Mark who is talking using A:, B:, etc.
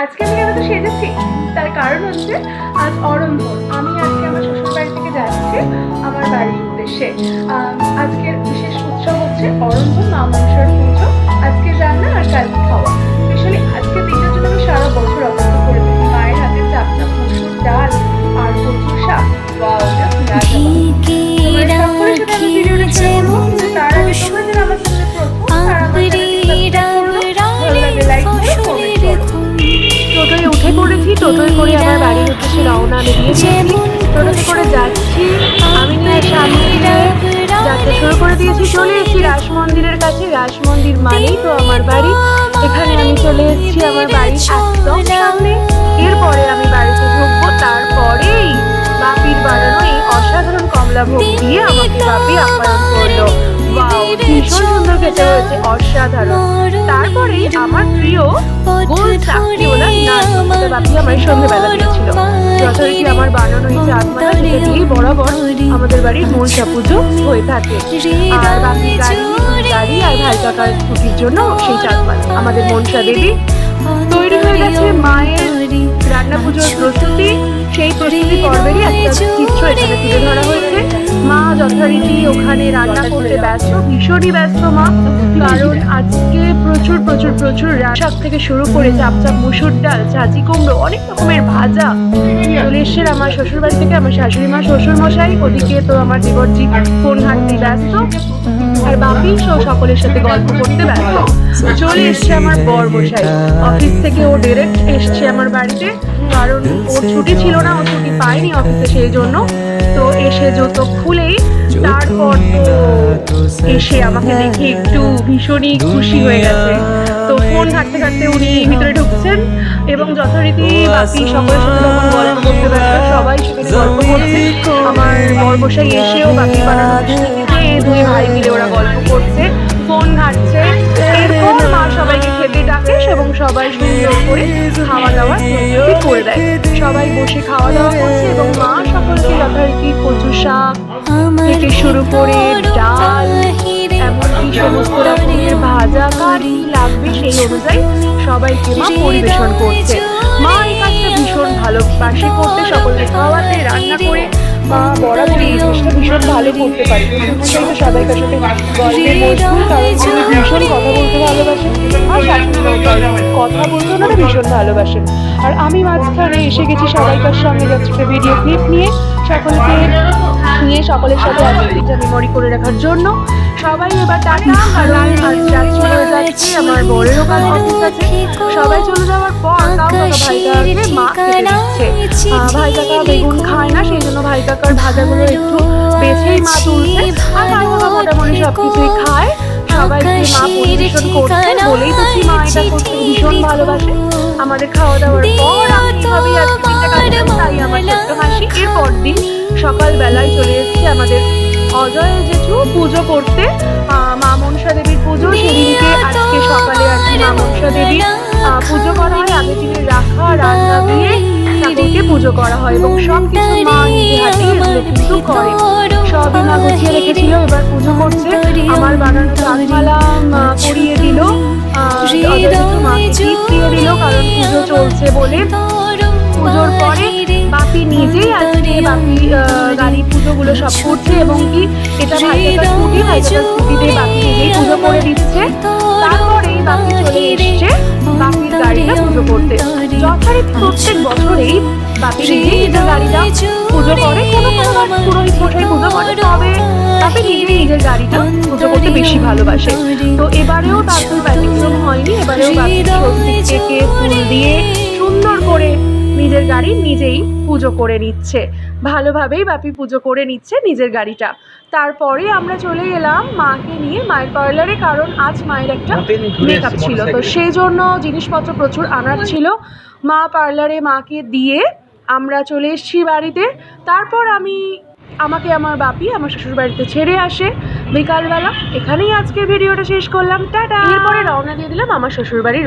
A: আজকে আমি কেন তো সেজেছি, তার কারণ হচ্ছে আজ অরন্ধন। আমি আজকে আমার শ্বশুর বাড়ি থেকে যাচ্ছি আমার বাড়ির উদ্দেশ্যে। আজকের বিশেষ উৎসব হচ্ছে অরন্ধন, মা মনসার পুজো। আজকে রান্না আর কালকে খাওয়া। স্পেশালি আজকের দিনটার জন্য আমি সারা বছর অপেক্ষা করে থাকি। মায়ের হাতের চাপচাপ মসুর ডাল আর কচুর শাক, ওয়াও, জাস্ট লাজবাব। তোমার সকলের সাথে আমি ভিডিওটা শেয়ার করবো, কিন্তু তার আগে তোমরা যারা আমার চ্যানেলে প্রথম, তারা আমার চ্যানেলটি সাবস্ক্রাইব করে দাও, ভালো লাগলে লাইক করো, কমেন্ট করো। টোটোয় উঠে পড়েছি, টোটোয় করে আমার বাড়ির উদ্দেশ্যে রওনা দিয়েছি। টোটোতে করে যাচ্ছি, আমি নিয়ে সামনে যাত্রা শুরু করে দিয়েছি। চলে এসেছি রাস মন্দিরের কাছে। রাস মন্দির মানেই তো আমার বাড়ি। এখানে আমি চলে এসেছি আমার বাড়ির একদম সামনে। এরপরে আমি বাড়িতে ঢুকবো, তারপরেই বাপির বানানো এই অসাধারণ কমলা ভোগ দিয়ে আমাকে বাপি আপ্যায়ন করলো। ওয়াও, ভীষণ সুন্দর খেতে হয়েছে, অসাধারণ। তারপরেই আমার প্রিয় গোল চাকরিওয়ালা নাড়ু বাপি আমার সন্ধ্যেবেলা দিয়েছিল। যথারীতি আমার বানানো এই চাঁদ মালা দিয়েই বরাবর আমাদের বাড়ির মনসা পুজো হয়ে থাকে। আর বাপির গাড়ি আর ভাই কাকার ছুটির জন্য সেই চাঁদ মালা আমাদের মনসা দেবী। তৈরি হয়ে গেছে মায়ের রান্না পুজোর প্রস্তুতি। সেই প্রস্তুতি পর্বেরই একটা চিত্র এখানে তুলে ধরা হয়েছে। মা যথারীতি ওখানে রান্না করতে ব্যস্ত, ভীষণই ব্যস্ত মা। কারণ আজকে প্রচুর প্রচুর প্রচুর শাক থেকে শুরু করে চাপচাপ মুসুর ডাল, চাচি কুমড়ো, অনেক রকমের ভাজা চলে এসছে আমার শ্বশুর বাড়ি থেকে। আমার শাশুড়ি মা, শ্বশুর মশাই, ওদিকে তো আমার দেবরজি ফোন ঘাটতে ব্যস্ত, আর বাপি সকলের সাথে গল্প করতে ব্যস্ত। চলে এসছে আমার বর মশাই অফিস থেকে। ও ডিরেক্ট এসছে আমার বাড়িতে, কারণ ওর ছুটি ছিল না, ও ছুটি পায়নি অফিসে, সেই জন্য। তো এসে জুতো খুলেই তারপর তো এসে আমাকে দেখে একটু ভীষণই খুশি হয়ে গেছে। তো ফোন ঘাটতে ঘাটতে উনি ভিতরে ঢুকছেন এবং যথারীতি বাপি সকলের সাথে তখন গল্প করতে ব্যস্ত, সবাই সেখানে গল্প করছে। আমার বরমশাই এসেও বাপি বানানো দুই ভাই মিলে ওরা গল্প করছে, ফোন ঘাটছে। এরপর মা সবাইকে খেতে ডাকে এবং সবাই সুন্দর করে খাওয়া দাওয়ার প্রস্তুতি করে দেয়। সবাই বসে খাওয়া দাওয়া করছে এবং মা সকলকে যথারীতি কচু শাক থেকে শুরু করে ডাল, এমনকি সমস্ত রকমের ভাজা কারি লাগবে সেই অনুযায়ী সবাইকে মা পরিবেশন করছে। মা এই কাজটা ভীষণ ভালোবাসে করতে, সকলকে খাওয়াতে, রান্না করে। মা বরাবর এই জিনিসটা ভীষণ ভালো করতে পারে। সেই তো সবাইকার সাথে গল্পে বসবো, কারণ তিনি ভীষণ কথা বলতে ভালোবাসেন। আর শাশুড়ি কথা বলতে ওনারা ভীষণ ভালোবাসেন। আর আমি মাঝখানে এসে গেছি সবাইকার সঙ্গে যাচ্ছে ভিডিও ক্লিপ নিয়ে, সকলকে নিয়ে সকলের সাথে একটা মেমোরি করে রাখার জন্য। সবাই এবার টাটা, কারণ আজ রাত চলে যাচ্ছে, আমার বরেরও কাল অফিস আছে। সবাই চলে যাওয়ার পর ভাই কাকাকে মা খেতে দিচ্ছে। ভাই কাকা বেগুন খায় না, সেই জন্য ভাই কাকার ভাজাগুলো একটু বেছেই মা তুলছে। আর ভাই কাকা মোটামুটি সবকিছুই খায়। সবাইকে মা পরিবেশন করছে, বলেই তো মা এটা করতে ভীষণ ভালোবাসে। আমাদের খাওয়া দাওয়ার পর আমি এইভাবেই আজকে দিনটা কাটালাম, তাই আমার ছোট্ট হাসি। এরপর দিন সকালবেলায় চলে এসেছি আমাদের অজয় জেঠু পুজো করতে, মা মনসা দেবীর পুজো। সেদিনকে আজকে সকালে আর কি মা মনসা দেবীর পুজো করা হয়। আগের দিনে রাখা রান্না দিয়ে ঠাকুরকে পুজো করা হয় এবং সব কিছু মা নিজে হাতে কিন্তু করে। সবই মা গুছিয়ে রেখেছিল, এবার পুজো করছে। আমার বানানো চাঁদমালা পরিয়ে দিল, অজয় জেঠু মাকে টিপ দিয়ে দিল, কারণ পুজো চলছে বলে। পুজোর পরে বাপি নিজেই আজকে বাপি গাড়ি পুজোগুলো সব করছে এবং কি এটা ভাইকাকার স্কুটি, ভাইকাকার স্কুটিতে বাপি নিজেই পুজো করে দিচ্ছে। তারপরেই বাপি চলে এসছে বাপির গাড়িটা পুজো করতে। যথারীতি প্রত্যেক বছরেই বাপি নিজেই নিজের গাড়িটা পুজো করে, কোনো কোনো পুরোহিত মশাই পুজো করে, তবে বাপি নিজেই নিজের গাড়িটা পুজো করতে বেশি ভালোবাসে। তো এবারেও তার কোনো ব্যতিক্রম হয়নি। এবারেও বাপি সবজি কেটে ফুল দিয়ে সুন্দর করে নিজের গাড়ি নিজেই পুজো করে নিচ্ছে। ভালোভাবেই বাপি পুজো করে নিচ্ছে নিজের গাড়িটা। তারপরে আমরা চলে এলাম মাকে নিয়ে মায়ের পার্লারে, কারণ আজ মায়ের একটা মেকআপ ছিল। তো সেই জন্য জিনিসপত্র প্রচুর আনার ছিল। মা পার্লারে মাকে দিয়ে আমরা চলে এসেছি বাড়িতে। তারপর আমাকে আমার বাপি আমার শ্বশুর বাড়িতে ছেড়ে আসে বিকালবেলা। এখানেই আজকের ভিডিওটা শেষ করলাম, টাটা। এরপরে রওনা দিয়ে দিলাম আমার শ্বশুর বাড়ির।